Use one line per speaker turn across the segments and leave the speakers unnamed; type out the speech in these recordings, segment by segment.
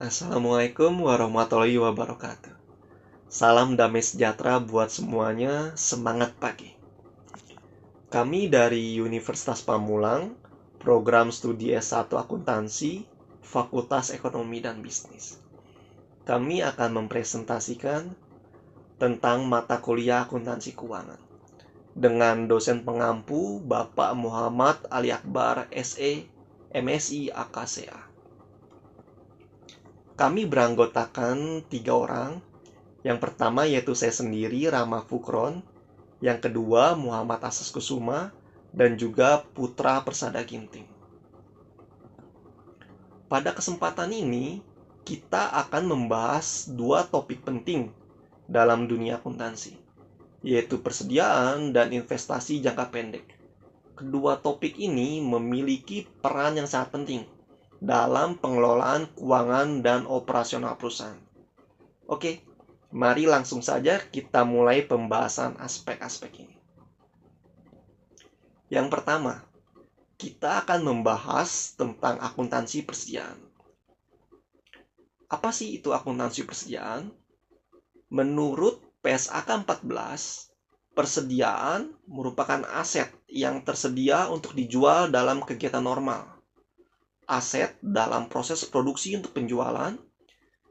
Assalamualaikum warahmatullahi wabarakatuh. Salam damai sejahtera buat semuanya. Semangat pagi. Kami dari Universitas Pamulang, program studi S1 Akuntansi, Fakultas Ekonomi dan Bisnis. Kami akan mempresentasikan tentang mata kuliah akuntansi keuangan dengan dosen pengampu Bapak Muhammad Ali Akbar SE, MSI AKCA. Kami beranggotakan 3 orang. Yang pertama yaitu saya sendiri, Rama Fukron. Yang kedua, Muhammad Asas Kusuma. Dan juga Putra Persada Ginting. Pada kesempatan ini, kita akan membahas 2 topik penting dalam dunia akuntansi, yaitu persediaan dan investasi jangka pendek. Kedua topik ini memiliki peran yang sangat penting dalam pengelolaan keuangan dan operasional perusahaan. Oke, mari langsung saja kita mulai pembahasan aspek-aspek ini. Yang pertama, kita akan membahas tentang akuntansi persediaan. Apa sih itu akuntansi persediaan? Menurut PSAK 14, persediaan merupakan aset yang tersedia untuk dijual dalam kegiatan normal, aset dalam proses produksi untuk penjualan,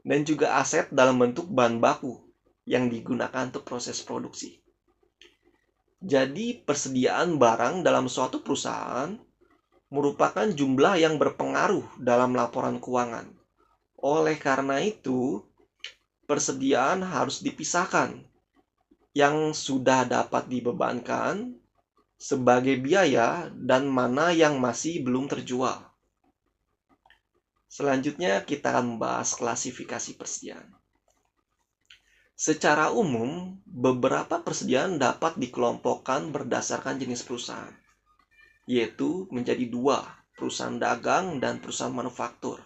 dan juga aset dalam bentuk bahan baku yang digunakan untuk proses produksi. Jadi, persediaan barang dalam suatu perusahaan merupakan jumlah yang berpengaruh dalam laporan keuangan. Oleh karena itu, persediaan harus dipisahkan yang sudah dapat dibebankan sebagai biaya dan mana yang masih belum terjual. Selanjutnya kita akan membahas klasifikasi persediaan. Secara umum, beberapa persediaan dapat dikelompokkan berdasarkan jenis perusahaan, yaitu menjadi 2, perusahaan dagang dan perusahaan manufaktur.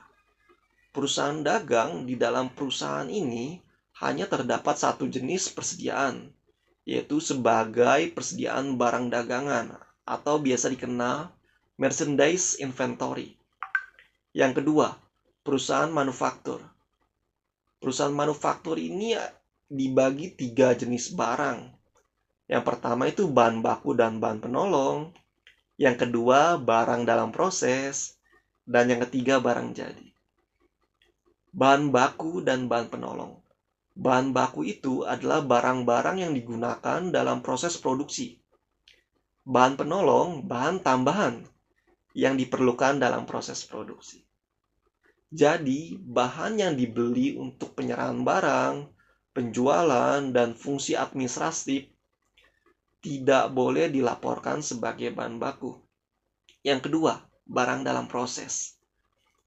Perusahaan dagang di dalam perusahaan ini hanya terdapat satu jenis persediaan, yaitu sebagai persediaan barang dagangan atau biasa dikenal merchandise inventory. Yang kedua, perusahaan manufaktur. Perusahaan manufaktur ini dibagi 3 jenis barang. Yang pertama itu bahan baku dan bahan penolong. Yang kedua, barang dalam proses. Dan yang ketiga, barang jadi. Bahan baku dan bahan penolong. Bahan baku itu adalah barang-barang yang digunakan dalam proses produksi. Bahan penolong, bahan tambahan yang diperlukan dalam proses produksi. Jadi, bahan yang dibeli untuk penyerahan barang, penjualan, dan fungsi administratif tidak boleh dilaporkan sebagai bahan baku. Yang kedua, barang dalam proses.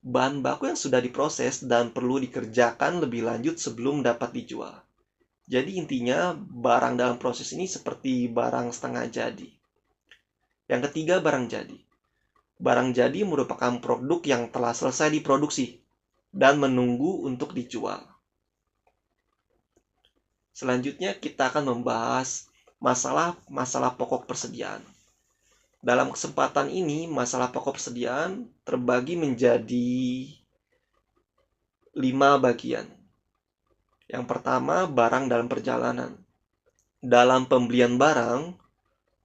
Bahan baku yang sudah diproses dan perlu dikerjakan lebih lanjut sebelum dapat dijual. Jadi intinya barang dalam proses ini seperti barang setengah jadi. Yang ketiga, barang jadi. Barang jadi merupakan produk yang telah selesai diproduksi dan menunggu untuk dijual. Selanjutnya kita akan membahas masalah pokok persediaan. Dalam kesempatan ini, masalah pokok persediaan terbagi menjadi 5 bagian. Yang pertama, barang dalam perjalanan. Dalam pembelian barang,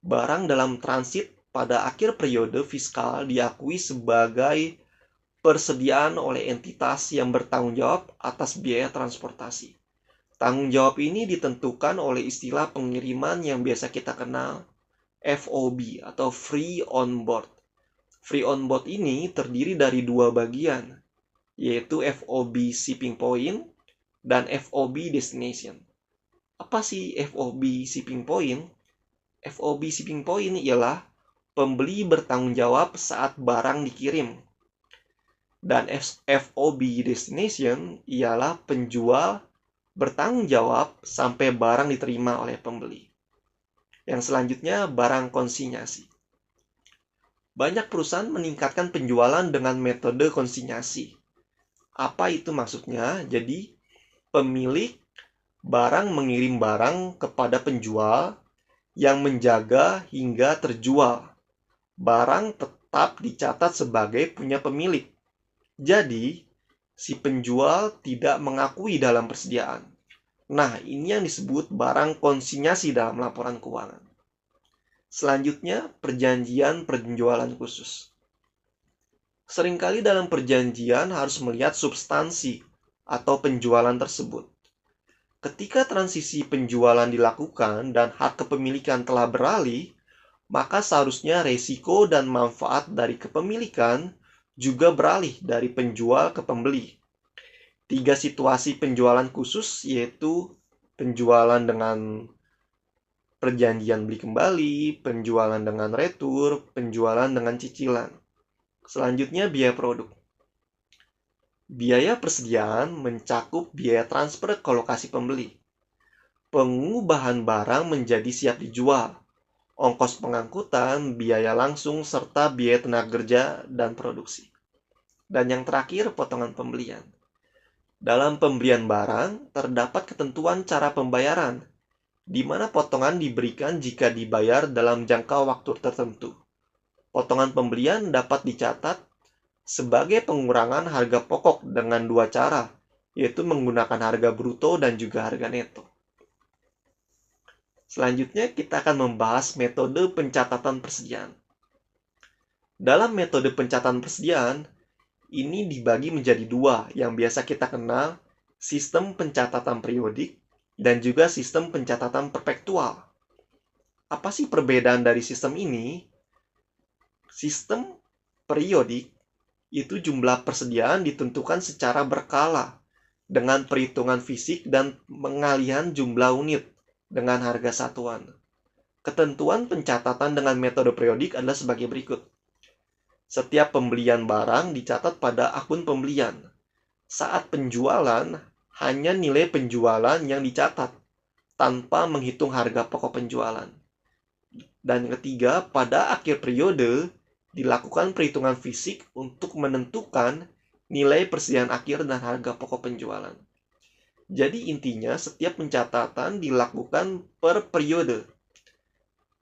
barang dalam transit pada akhir periode fiskal diakui sebagai persediaan oleh entitas yang bertanggung jawab atas biaya transportasi. Tanggung jawab ini ditentukan oleh istilah pengiriman yang biasa kita kenal FOB atau Free on Board. Free on Board ini terdiri dari 2 bagian, yaitu FOB Shipping Point dan FOB Destination. Apa sih FOB Shipping Point? FOB Shipping Point ialah pembeli bertanggung jawab saat barang dikirim. Dan FOB Destination ialah penjual bertanggung jawab sampai barang diterima oleh pembeli. Yang selanjutnya, barang konsinyasi. Banyak perusahaan meningkatkan penjualan dengan metode konsinyasi. Apa itu maksudnya? Jadi, pemilik barang mengirim barang kepada penjual yang menjaga hingga terjual. Barang tetap dicatat sebagai punya pemilik. Jadi, Si penjual tidak mengakui dalam persediaan. Nah, ini yang disebut barang konsinyasi dalam laporan keuangan. Selanjutnya, perjanjian penjualan khusus. Seringkali dalam perjanjian harus melihat substansi atau penjualan tersebut. Ketika transisi penjualan dilakukan dan hak kepemilikan telah beralih, maka seharusnya resiko dan manfaat dari kepemilikan juga beralih dari penjual ke pembeli. 3 situasi penjualan khusus yaitu penjualan dengan perjanjian beli kembali, penjualan dengan retur, penjualan dengan cicilan. Selanjutnya, biaya produk. Biaya persediaan mencakup biaya transfer ke lokasi pembeli, pengubahan barang menjadi siap dijual, ongkos pengangkutan, biaya langsung, serta biaya tenaga kerja dan produksi. Dan yang terakhir, potongan pembelian. Dalam pembelian barang, terdapat ketentuan cara pembayaran, di mana potongan diberikan jika dibayar dalam jangka waktu tertentu. Potongan pembelian dapat dicatat sebagai pengurangan harga pokok dengan 2 cara, yaitu menggunakan harga bruto dan juga harga neto. Selanjutnya kita akan membahas metode pencatatan persediaan. Dalam metode pencatatan persediaan, ini dibagi menjadi 2 yang biasa kita kenal, sistem pencatatan periodik dan juga sistem pencatatan perpetual. Apa sih perbedaan dari sistem ini? Sistem periodik itu jumlah persediaan ditentukan secara berkala dengan perhitungan fisik dan pengalihan jumlah unit dengan harga satuan. Ketentuan pencatatan dengan metode periodik adalah sebagai berikut. Setiap pembelian barang dicatat pada akun pembelian. Saat penjualan, hanya nilai penjualan yang dicatat tanpa menghitung harga pokok penjualan. Dan yang ketiga, pada akhir periode dilakukan perhitungan fisik untuk menentukan nilai persediaan akhir dan harga pokok penjualan. Jadi intinya setiap pencatatan dilakukan per periode.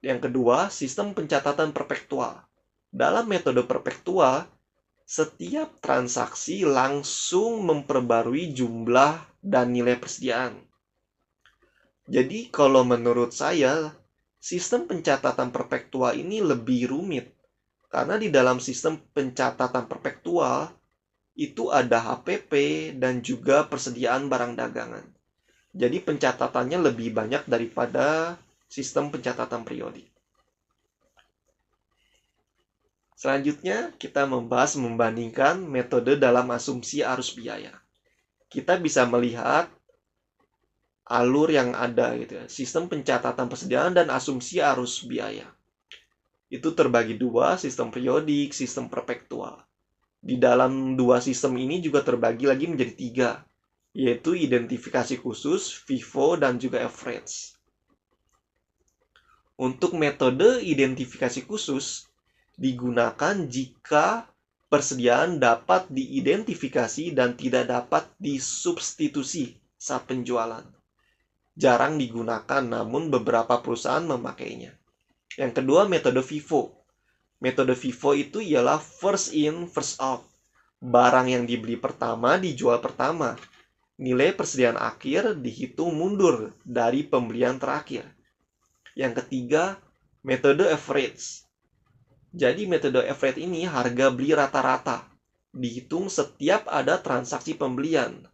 Yang kedua, sistem pencatatan perpetual. Dalam metode perpetual, setiap transaksi langsung memperbarui jumlah dan nilai persediaan. Jadi kalau menurut saya, sistem pencatatan perpetual ini lebih rumit. Karena di dalam sistem pencatatan perpetual, itu ada HPP dan juga persediaan barang dagangan. Jadi pencatatannya lebih banyak daripada sistem pencatatan periodik. Selanjutnya, kita membandingkan metode dalam asumsi arus biaya. Kita bisa melihat alur yang ada gitu ya, sistem pencatatan persediaan dan asumsi arus biaya. Itu terbagi 2, sistem periodik, sistem perpetual. Di dalam 2 sistem ini juga terbagi lagi menjadi 3, yaitu identifikasi khusus, FIFO, dan juga average. Untuk metode identifikasi khusus digunakan jika persediaan dapat diidentifikasi dan tidak dapat disubstitusi saat penjualan. Jarang digunakan, namun beberapa perusahaan memakainya. Yang kedua, metode FIFO. Metode FIFO itu ialah first in, first out. Barang yang dibeli pertama dijual pertama. Nilai persediaan akhir dihitung mundur dari pembelian terakhir. Yang ketiga, metode average. Jadi metode average ini harga beli rata-rata. Dihitung setiap ada transaksi pembelian.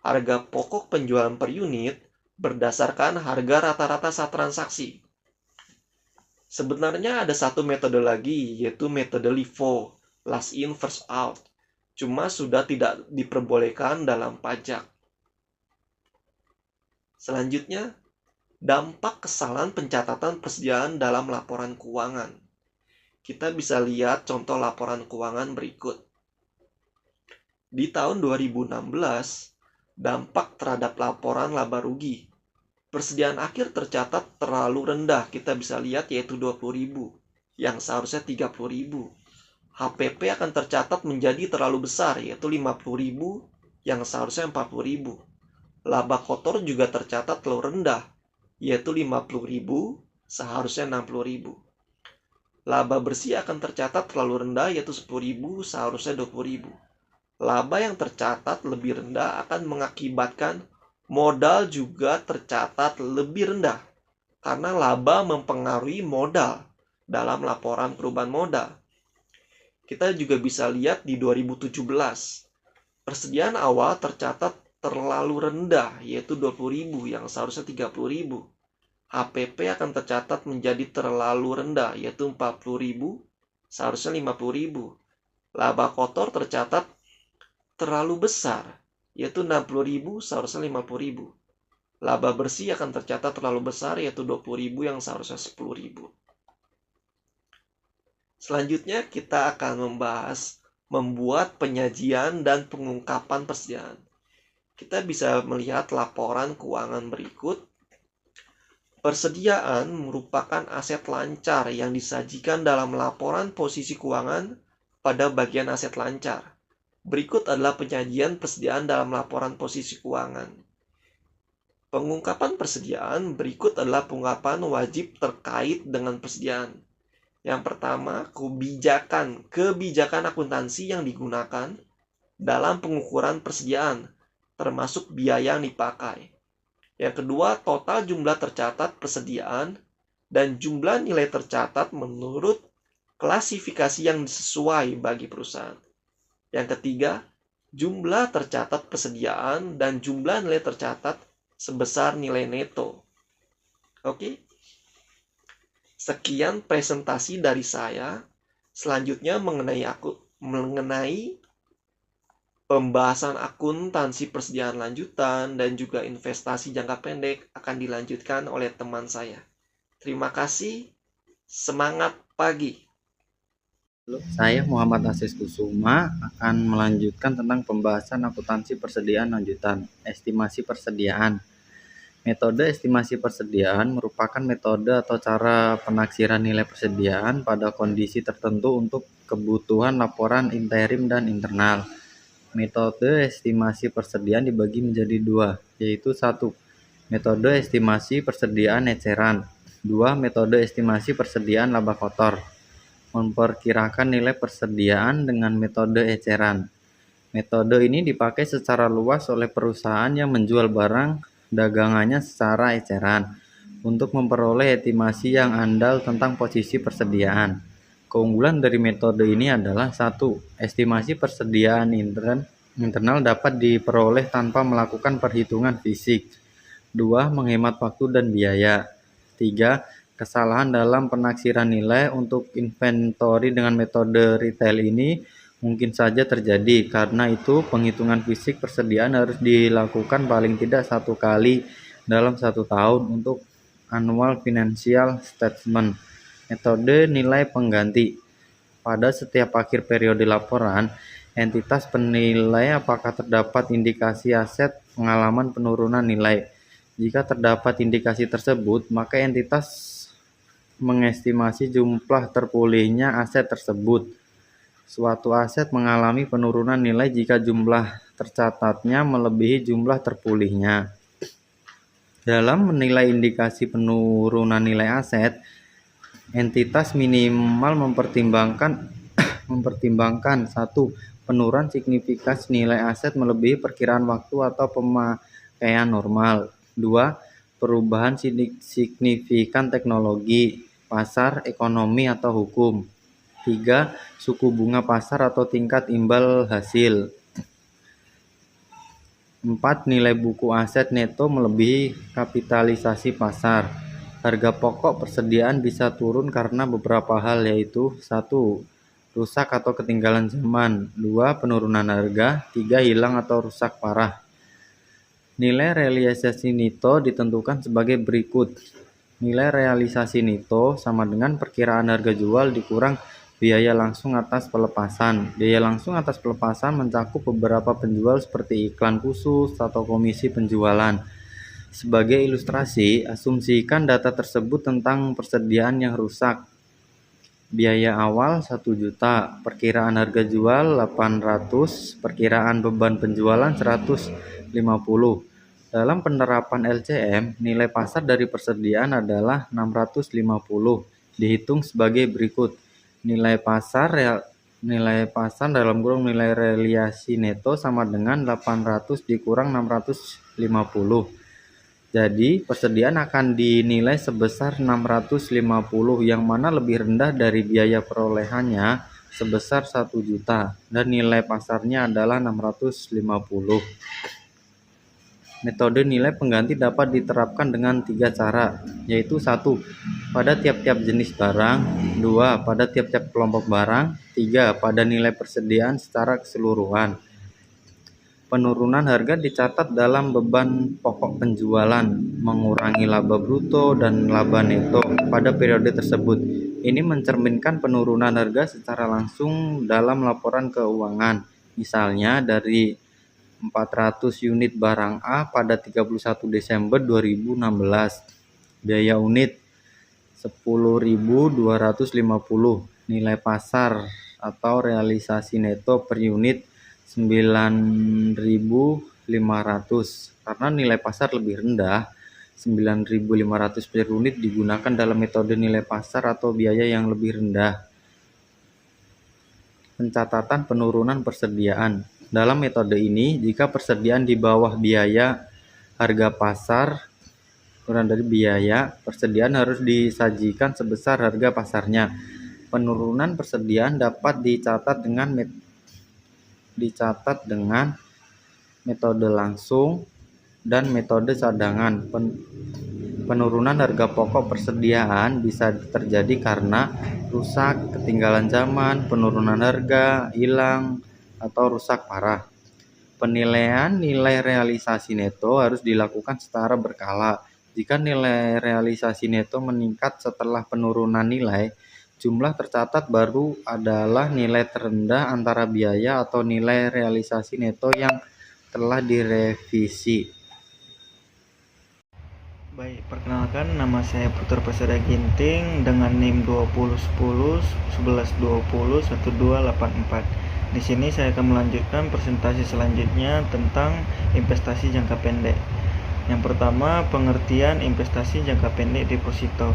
Harga pokok penjualan per unit berdasarkan harga rata-rata saat transaksi. Sebenarnya ada satu metode lagi, yaitu metode LIFO, last in, first out. Cuma sudah tidak diperbolehkan dalam pajak. Selanjutnya, dampak kesalahan pencatatan persediaan dalam laporan keuangan. Kita bisa lihat contoh laporan keuangan berikut. Di tahun 2016, dampak terhadap laporan laba rugi. Persediaan akhir tercatat terlalu rendah, kita bisa lihat yaitu 20.000, yang seharusnya 30.000. HPP akan tercatat menjadi terlalu besar, yaitu 50.000, yang seharusnya 40.000. Laba kotor juga tercatat terlalu rendah, yaitu 50.000, seharusnya 60.000. Laba bersih akan tercatat terlalu rendah, yaitu 10.000, seharusnya 20.000. Laba yang tercatat lebih rendah akan mengakibatkan modal juga tercatat lebih rendah, karena laba mempengaruhi modal dalam laporan perubahan modal. Kita juga bisa lihat di 2017, persediaan awal tercatat terlalu rendah, yaitu 20.000 yang seharusnya 30.000. HPP akan tercatat menjadi terlalu rendah, yaitu 40.000, seharusnya 50.000. Laba kotor tercatat terlalu besar, yaitu 60.000, seharusnya 50.000. Laba bersih akan tercatat terlalu besar, yaitu 20.000 yang seharusnya 10.000. Selanjutnya kita akan membahas membuat penyajian dan pengungkapan persediaan. Kita bisa melihat laporan keuangan berikut. Persediaan merupakan aset lancar yang disajikan dalam laporan posisi keuangan pada bagian aset lancar. Berikut adalah penyajian persediaan dalam laporan posisi keuangan. Pengungkapan persediaan berikut adalah pengungkapan wajib terkait dengan persediaan. Yang pertama, kebijakan akuntansi yang digunakan dalam pengukuran persediaan, termasuk biaya yang dipakai. Yang kedua, total jumlah tercatat persediaan dan jumlah nilai tercatat menurut klasifikasi yang sesuai bagi perusahaan. Yang ketiga, jumlah tercatat persediaan dan jumlah nilai tercatat sebesar nilai neto. Oke. Sekian presentasi dari saya. Selanjutnya mengenai pembahasan akuntansi persediaan lanjutan dan juga investasi jangka pendek akan dilanjutkan oleh teman saya. Terima kasih. Semangat pagi.
Saya Muhammad Aziz Kusuma akan melanjutkan tentang pembahasan akuntansi persediaan lanjutan, estimasi persediaan. Metode estimasi persediaan merupakan metode atau cara penaksiran nilai persediaan pada kondisi tertentu untuk kebutuhan laporan interim dan internal. Metode estimasi persediaan dibagi menjadi dua, yaitu 1. Metode estimasi persediaan eceran. 2. Metode estimasi persediaan laba kotor. Memperkirakan nilai persediaan dengan metode eceran. Metode ini dipakai secara luas oleh perusahaan yang menjual barang dagangannya secara eceran untuk memperoleh estimasi yang andal tentang posisi persediaan. Keunggulan dari metode ini adalah 1. Estimasi persediaan internal dapat diperoleh tanpa melakukan perhitungan fisik. 2. Menghemat waktu dan biaya. 3. Kesalahan dalam penaksiran nilai untuk inventory dengan metode retail ini mungkin saja terjadi. Karena itu, penghitungan fisik persediaan harus dilakukan paling tidak 1 kali dalam 1 tahun untuk annual financial statement. Metode nilai pengganti. Pada setiap akhir periode laporan, entitas penilai apakah terdapat indikasi aset pengalaman penurunan nilai. Jika terdapat indikasi tersebut, maka entitas mengestimasi jumlah terpulihnya aset tersebut. Suatu aset mengalami penurunan nilai jika jumlah tercatatnya melebihi jumlah terpulihnya. Dalam menilai indikasi penurunan nilai aset, entitas minimal mempertimbangkan 1. Penurunan signifikan nilai aset melebihi perkiraan waktu atau pemakaian normal. 2. Perubahan signifikan teknologi, pasar, ekonomi, atau hukum. 3. Suku bunga pasar atau tingkat imbal hasil. 4. Nilai buku aset neto melebihi kapitalisasi pasar. Harga pokok persediaan bisa turun karena beberapa hal, yaitu 1. Rusak atau ketinggalan zaman. 2. Penurunan harga. 3. Hilang atau rusak parah. Nilai realisasi neto ditentukan sebagai berikut. Nilai realisasi neto sama dengan perkiraan harga jual dikurang biaya langsung atas pelepasan. Biaya langsung atas pelepasan mencakup beberapa penjual seperti iklan khusus atau komisi penjualan. Sebagai ilustrasi, asumsikan data tersebut tentang persediaan yang rusak. Biaya awal 1 juta, perkiraan harga jual 800, perkiraan beban penjualan 150. Dalam penerapan LCM, nilai pasar dari persediaan adalah 650, dihitung sebagai berikut. Nilai pasar Nilai pasar dalam kurung nilai realisasi neto sama dengan 800 dikurang 650. Jadi persediaan akan dinilai sebesar 650, yang mana lebih rendah dari biaya perolehannya sebesar 1 juta dan nilai pasarnya adalah 650. Metode nilai pengganti dapat diterapkan dengan 3 cara, yaitu 1. Pada tiap-tiap jenis barang, 2. Pada tiap-tiap kelompok barang, 3. Pada nilai persediaan secara keseluruhan. Penurunan harga dicatat dalam beban pokok penjualan, mengurangi laba bruto dan laba neto pada periode tersebut. Ini mencerminkan penurunan harga secara langsung dalam laporan keuangan. Misalnya dari 400 unit barang A pada 31 Desember 2016. Biaya unit 10.250. Nilai pasar atau realisasi neto per unit 9.500. Karena nilai pasar lebih rendah, 9.500 per unit digunakan dalam metode nilai pasar atau biaya yang lebih rendah. Pencatatan penurunan persediaan. Dalam metode ini, jika persediaan di bawah biaya harga pasar, kurang dari biaya, persediaan harus disajikan sebesar harga pasarnya. Penurunan persediaan dapat dicatat dengan metode langsung dan metode cadangan. Penurunan harga pokok persediaan bisa terjadi karena rusak, ketinggalan zaman, penurunan harga, hilang, atau rusak parah. Penilaian nilai realisasi neto harus dilakukan secara berkala. Jika nilai realisasi neto meningkat setelah penurunan nilai, jumlah tercatat baru adalah nilai terendah antara biaya atau nilai realisasi neto yang telah direvisi.
Baik, perkenalkan, nama saya Putra Pasada Ginting dengan NIM 2010 1120 1284. Di sini saya akan melanjutkan presentasi selanjutnya tentang investasi jangka pendek. Yang pertama, pengertian investasi jangka pendek deposito.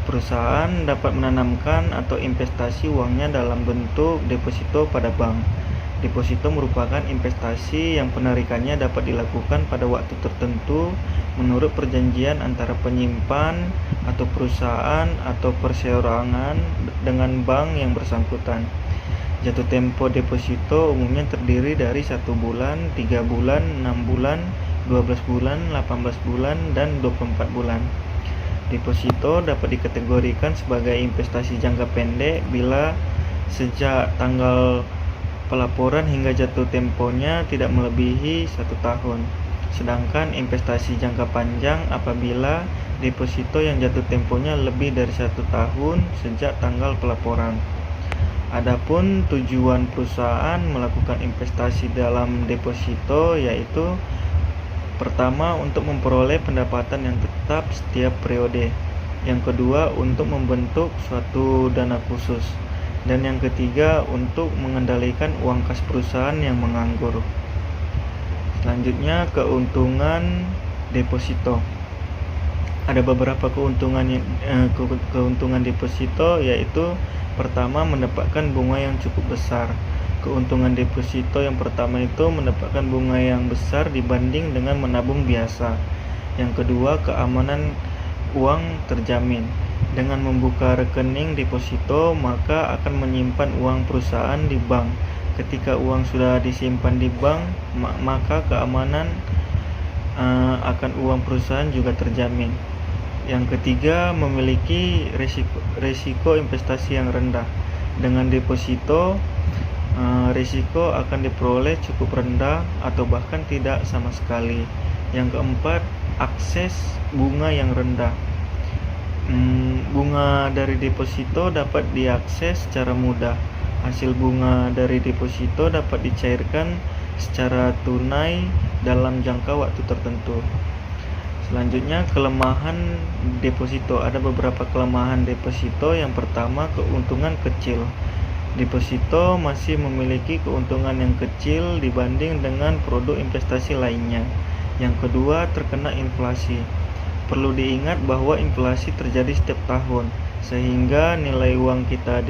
Perusahaan dapat menanamkan atau investasi uangnya dalam bentuk deposito pada bank. Deposito merupakan investasi yang penarikannya dapat dilakukan pada waktu tertentu menurut perjanjian antara penyimpan atau perusahaan atau perseorangan dengan bank yang bersangkutan. Jatuh tempo deposito umumnya terdiri dari 1 bulan, 3 bulan, 6 bulan, 12 bulan, 18 bulan, dan 24 bulan. Deposito dapat dikategorikan sebagai investasi jangka pendek bila sejak tanggal pelaporan hingga jatuh temponya tidak melebihi 1 tahun. Sedangkan investasi jangka panjang apabila deposito yang jatuh temponya lebih dari 1 tahun sejak tanggal pelaporan. Adapun tujuan perusahaan melakukan investasi dalam deposito yaitu pertama, untuk memperoleh pendapatan yang tetap setiap periode. Yang kedua, untuk membentuk suatu dana khusus. Dan yang ketiga, untuk mengendalikan uang kas perusahaan yang menganggur. Selanjutnya, keuntungan deposito. Ada beberapa keuntungan deposito, yaitu pertama, mendapatkan bunga yang cukup besar. Keuntungan deposito yang pertama itu mendapatkan bunga yang besar dibanding dengan menabung biasa. Yang kedua, keamanan uang terjamin. Dengan membuka rekening deposito, maka akan menyimpan uang perusahaan di bank. Ketika uang sudah disimpan di bank, maka keamanan akan uang perusahaan juga terjamin. Yang ketiga, memiliki risiko investasi yang rendah. Dengan deposito, risiko akan diperoleh cukup rendah atau bahkan tidak sama sekali. Yang keempat, akses bunga yang rendah. Bunga dari deposito dapat diakses secara mudah. Hasil bunga dari deposito dapat dicairkan secara tunai dalam jangka waktu tertentu. Selanjutnya, kelemahan deposito. Ada beberapa kelemahan deposito. Yang pertama, keuntungan kecil. Deposito masih memiliki keuntungan yang kecil dibanding dengan produk investasi lainnya. Yang kedua, terkena inflasi. Perlu diingat bahwa inflasi terjadi setiap tahun, sehingga nilai uang kita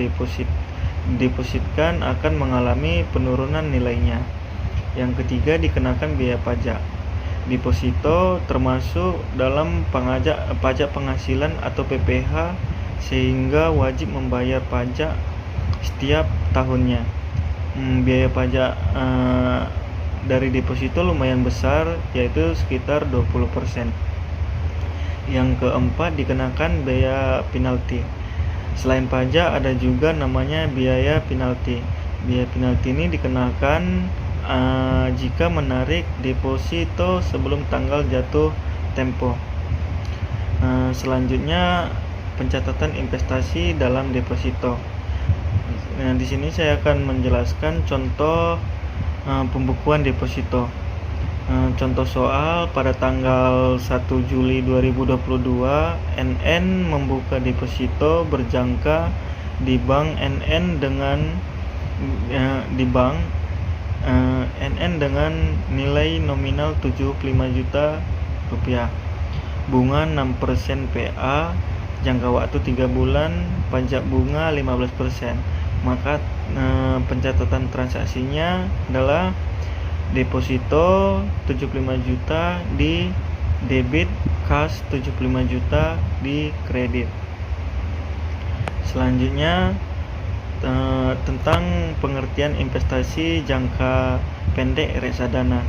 didepositkan akan mengalami penurunan nilainya. Yang ketiga, dikenakan biaya pajak. Deposito termasuk dalam pajak penghasilan atau PPH, sehingga wajib membayar pajak setiap tahunnya. Biaya pajak dari deposito lumayan besar, yaitu sekitar 20%. Yang keempat, dikenakan biaya penalti. Selain pajak, ada juga namanya biaya penalti. Biaya penalti ini dikenakan jika menarik deposito sebelum tanggal jatuh tempo. Selanjutnya, pencatatan investasi dalam deposito. Nah, di sini saya akan menjelaskan contoh pembukuan deposito. Contoh soal, pada tanggal 1 Juli 2022, NN membuka deposito berjangka di bank NN dengan NN dengan nilai nominal 75 juta rupiah, bunga 6% PA, jangka waktu 3 bulan, pajak bunga 15%. Maka pencatatan transaksinya adalah deposito 75 juta di debit, kas 75 juta di kredit. Selanjutnya, tentang pengertian investasi jangka pendek reksadana.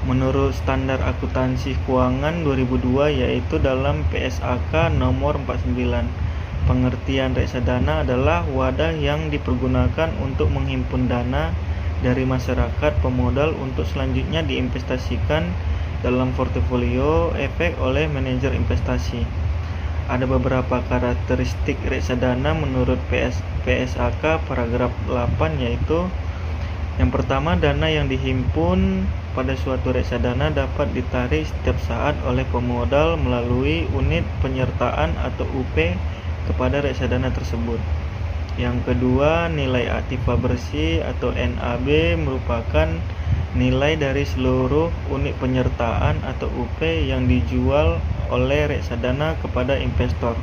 Menurut standar akuntansi keuangan 2002, yaitu dalam PSAK nomor 49, pengertian reksadana adalah wadah yang dipergunakan untuk menghimpun dana dari masyarakat pemodal untuk selanjutnya diinvestasikan dalam portofolio efek oleh manajer investasi. Ada beberapa karakteristik reksadana menurut PSAK paragraf 8, yaitu yang pertama, dana yang dihimpun pada suatu reksadana dapat ditarik setiap saat oleh pemodal melalui unit penyertaan atau UP kepada reksadana tersebut. Yang kedua, nilai aktiva bersih atau NAB merupakan nilai dari seluruh unit penyertaan atau UP yang dijual oleh reksadana kepada investor.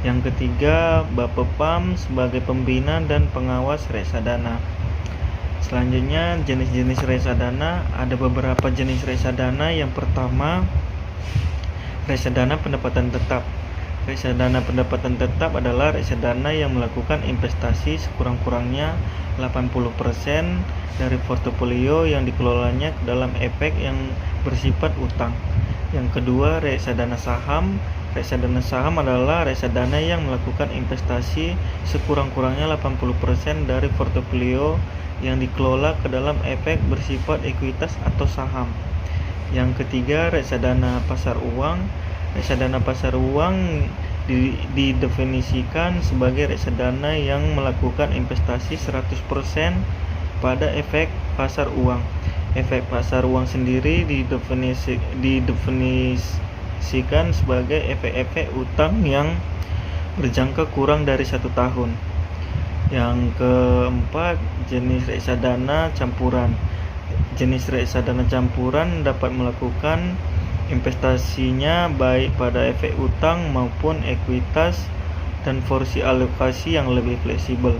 Yang ketiga, Bapepam sebagai pembina dan pengawas reksadana. Selanjutnya, jenis-jenis reksadana. Ada beberapa jenis reksadana. Yang pertama, reksadana pendapatan tetap. Reksadana pendapatan tetap adalah reksadana yang melakukan investasi sekurang-kurangnya 80% dari portofolio yang dikelolanya ke dalam efek yang bersifat utang. Yang kedua, reksadana saham. Reksadana saham adalah reksadana yang melakukan investasi sekurang-kurangnya 80% dari portofolio yang dikelola ke dalam efek bersifat ekuitas atau saham. Yang ketiga, reksadana pasar uang. Reksadana pasar uang didefinisikan sebagai reksadana yang melakukan investasi 100% pada efek pasar uang. Efek pasar uang sendiri didefinisikan sebagai efek-efek utang yang berjangka kurang dari 1 tahun. Yang keempat, jenis reksadana campuran. Jenis reksadana campuran dapat melakukan investasinya baik pada efek utang maupun ekuitas dan porsi alokasi yang lebih fleksibel.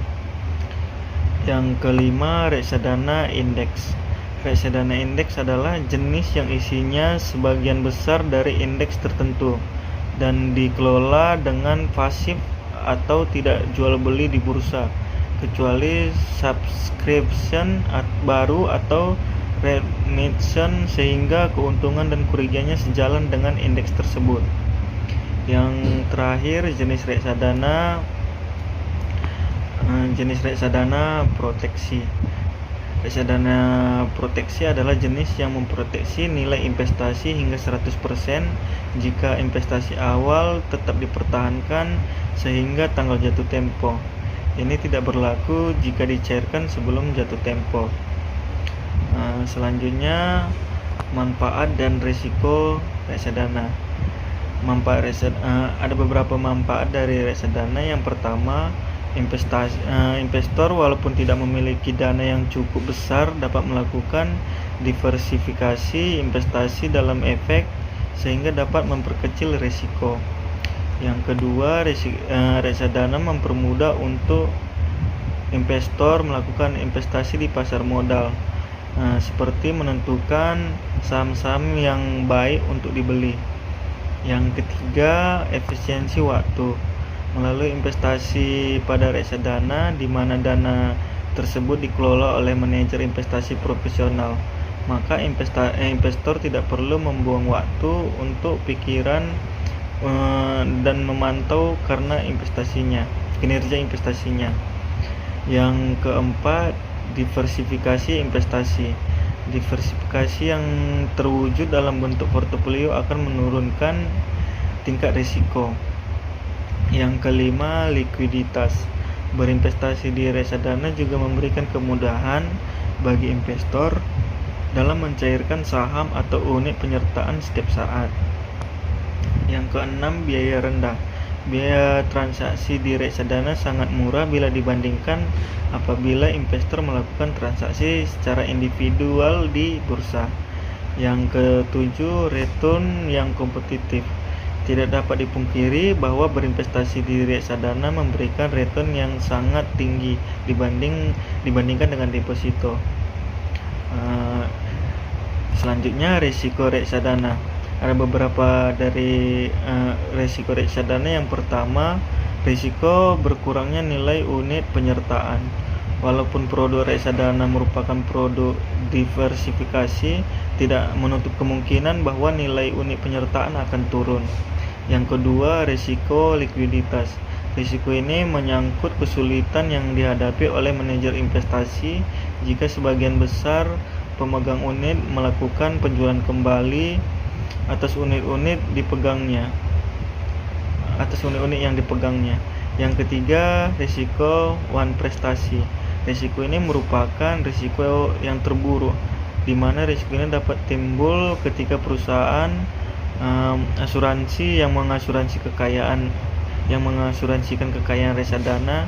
Yang kelima, reksadana indeks. Reksadana indeks adalah jenis yang isinya sebagian besar dari indeks tertentu dan dikelola dengan pasif atau tidak jual beli di bursa, kecuali subscription baru atau redemption, sehingga keuntungan dan kerugiannya sejalan dengan indeks tersebut. Yang terakhir, jenis reksadana proteksi. Reksadana proteksi adalah jenis yang memproteksi nilai investasi hingga 100% jika investasi awal tetap dipertahankan sehingga tanggal jatuh tempo. Ini tidak berlaku jika dicairkan sebelum jatuh tempo. Selanjutnya, manfaat dan risiko reksadana. Ada beberapa manfaat dari reksadana. Yang pertama, investor walaupun tidak memiliki dana yang cukup besar dapat melakukan diversifikasi investasi dalam efek sehingga dapat memperkecil risiko. Yang kedua, reksadana mempermudah untuk investor melakukan investasi di pasar modal, seperti menentukan saham-saham yang baik untuk dibeli. Yang ketiga, efisiensi waktu. Melalui investasi pada reksadana, di mana dana tersebut dikelola oleh manajer investasi profesional, maka investor tidak perlu membuang waktu untuk pikiran dan memantau karena kinerja investasinya. Yang keempat, diversifikasi investasi. Diversifikasi yang terwujud dalam bentuk portofolio akan menurunkan tingkat risiko. Yang kelima, likuiditas. Berinvestasi di reksadana juga memberikan kemudahan bagi investor dalam mencairkan saham atau unit penyertaan setiap saat. Yang keenam, biaya rendah. Biaya transaksi di reksadana sangat murah bila dibandingkan apabila investor melakukan transaksi secara individual di bursa. Yang ketujuh, return yang kompetitif. Tidak dapat dipungkiri bahwa berinvestasi di reksadana memberikan return yang sangat tinggi dibandingkan dengan deposito. Selanjutnya, risiko reksadana. Ada beberapa dari risiko reksadana. Yang pertama, risiko berkurangnya nilai unit penyertaan. Walaupun produk reksadana merupakan produk diversifikasi, tidak menutup kemungkinan bahwa nilai unit penyertaan akan turun. Yang kedua, risiko likuiditas. Risiko ini menyangkut kesulitan yang dihadapi oleh manajer investasi jika sebagian besar pemegang unit melakukan penjualan kembali atas unit-unit yang dipegangnya. Yang ketiga, risiko prestasi. Risiko ini merupakan risiko yang terburuk, di mana risiko ini dapat timbul ketika perusahaan asuransi yang mengasuransikan kekayaan reksadana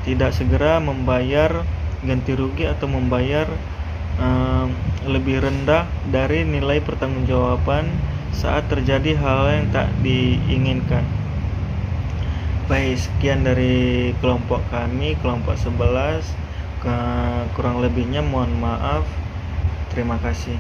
tidak segera membayar ganti rugi atau membayar lebih rendah dari nilai pertanggungjawaban saat terjadi hal yang tak diinginkan. Baik, sekian dari kelompok kami, kelompok 11. Kurang lebihnya mohon maaf. Terima kasih.